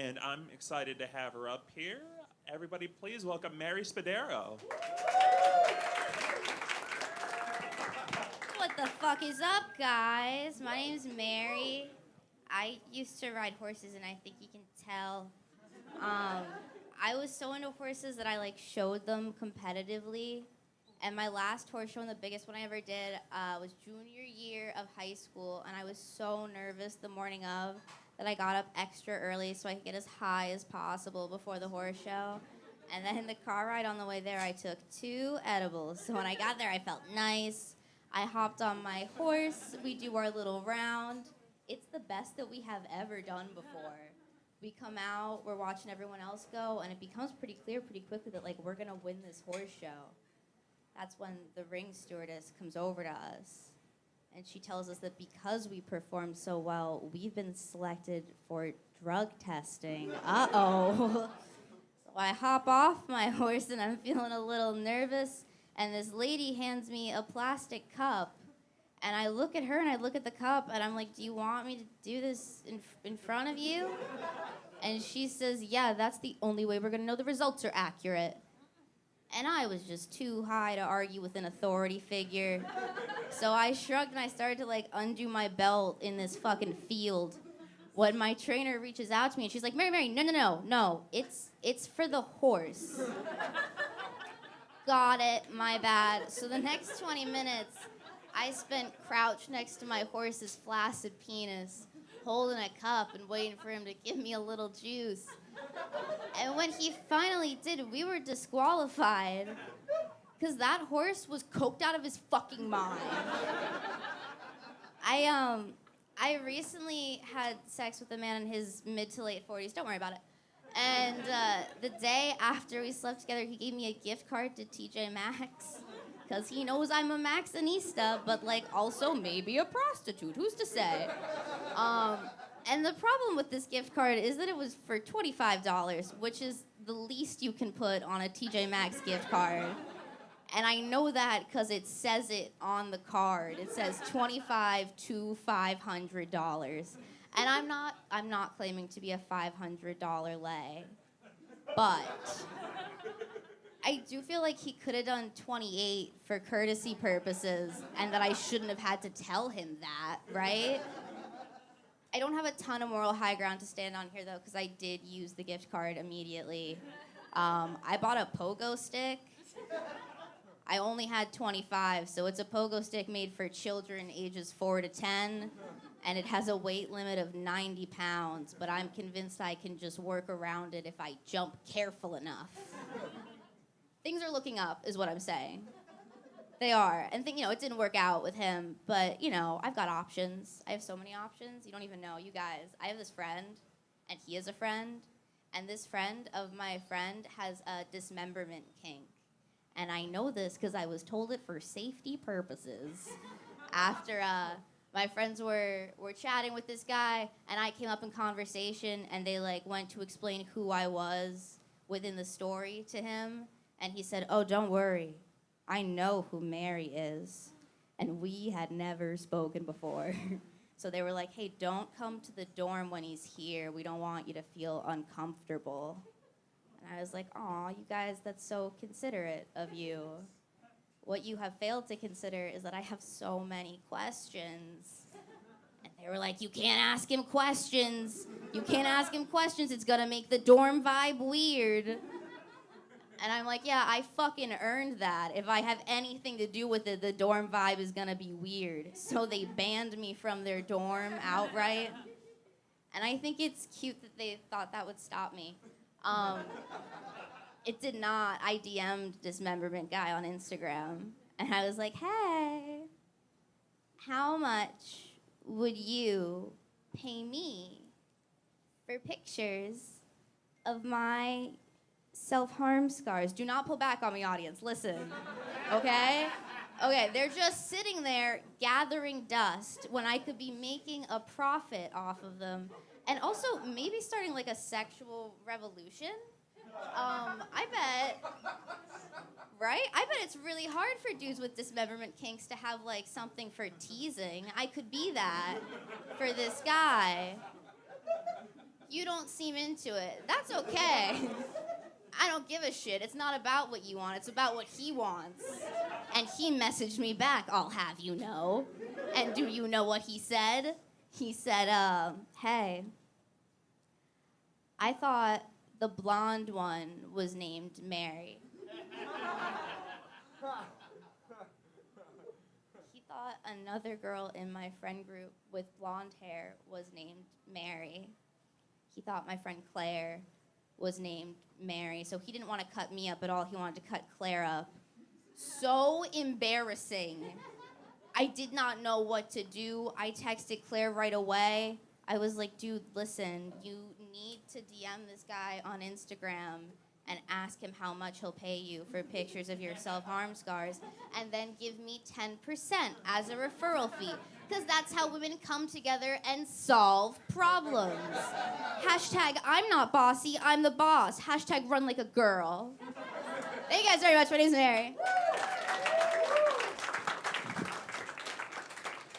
and I'm excited to have her up here. Everybody, please welcome Mary Spadaro. What the fuck is up, guys? My name's Mary. I used to ride horses, and I think you can tell. I was so into horses that I showed them competitively. And my last horse show, and the biggest one I ever did, was junior year of high school, and I was so nervous the morning of that I got up extra early so I could get as high as possible before the horse show. And then in the car ride on the way there, I took 2 edibles. So when I got there, I felt nice. I hopped on my horse. We do our little round. It's the best that we have ever done before. We come out, we're watching everyone else go, and it becomes pretty clear pretty quickly that we're gonna win this horse show. That's when the ring stewardess comes over to us, and she tells us that because we performed so well, we've been selected for drug testing. Uh-oh. So I hop off my horse, and I'm feeling a little nervous, and this lady hands me a plastic cup, and I look at her, and I look at the cup, and I'm like, do you want me to do this in front of you? And she says, yeah, that's the only way we're gonna know the results are accurate. And I was just too high to argue with an authority figure. So I shrugged and I started to undo my belt in this fucking field. When my trainer reaches out to me and she's like, Mary, no, it's for the horse. Got it, my bad. So the next 20 minutes, I spent crouched next to my horse's flaccid penis, holding a cup and waiting for him to give me a little juice. And when he finally did, we were disqualified because that horse was coked out of his fucking mind. I recently had sex with a man in his mid to late 40s. Don't worry about it. And the day after we slept together, he gave me a gift card to TJ Maxx because he knows I'm a Maxxinista, but also maybe a prostitute. Who's to say? And the problem with this gift card is that it was for $25, which is the least you can put on a TJ Maxx gift card. And I know that because it says it on the card. It says $25 to $500. And I'm not claiming to be a $500 lay. But I do feel like he could have done 28 for courtesy purposes and that I shouldn't have had to tell him that, right? I don't have a ton of moral high ground to stand on here, though, because I did use the gift card immediately. I bought a pogo stick. I only had 25, so it's a pogo stick made for children ages 4 to 10, and it has a weight limit of 90 pounds, but I'm convinced I can just work around it if I jump careful enough. Things are looking up, is what I'm saying. They are. And it didn't work out with him, but, I've got options. I have so many options. You don't even know. You guys, I have this friend, and he is a friend, and this friend of my friend has a dismemberment kink. And I know this because I was told it for safety purposes. After my friends were chatting with this guy, and I came up in conversation, and they, went to explain who I was within the story to him, and he said, oh, don't worry. I know who Mary is, and we had never spoken before. So they were like, hey, don't come to the dorm when he's here. We don't want you to feel uncomfortable. And I was like, aw, you guys, that's so considerate of you. What you have failed to consider is that I have so many questions. And they were like, you can't ask him questions. You can't ask him questions. It's gonna make the dorm vibe weird. And I'm like, yeah, I fucking earned that. If I have anything to do with it, the dorm vibe is gonna be weird. So they banned me from their dorm outright. And I think it's cute that they thought that would stop me. It did not. I DM'd Dismemberment Guy on Instagram. And I was like, hey, how much would you pay me for pictures of my self-harm scars? Do not pull back on me, audience. Listen, okay? Okay, they're just sitting there gathering dust when I could be making a profit off of them. And also maybe starting a sexual revolution. I bet, right? I bet it's really hard for dudes with dismemberment kinks to have something for teasing. I could be that for this guy. You don't seem into it. That's okay. I don't give a shit. It's not about what you want. It's about what he wants. And he messaged me back, I'll have you know. And do you know what he said? He said, hey, I thought the blonde one was named Mary. He thought another girl in my friend group with blonde hair was named Mary. He thought my friend Claire was named Mary, so he didn't want to cut me up at all. He wanted to cut Claire up. So embarrassing. I did not know what to do. I texted Claire right away. I was like, dude, listen, you need to DM this guy on Instagram and ask him how much he'll pay you for pictures of your self-harm scars, and then give me 10% as a referral fee, because that's how women come together and solve problems. Hashtag, I'm not bossy, I'm the boss. Hashtag, run like a girl. Thank you guys very much. My name's Mary.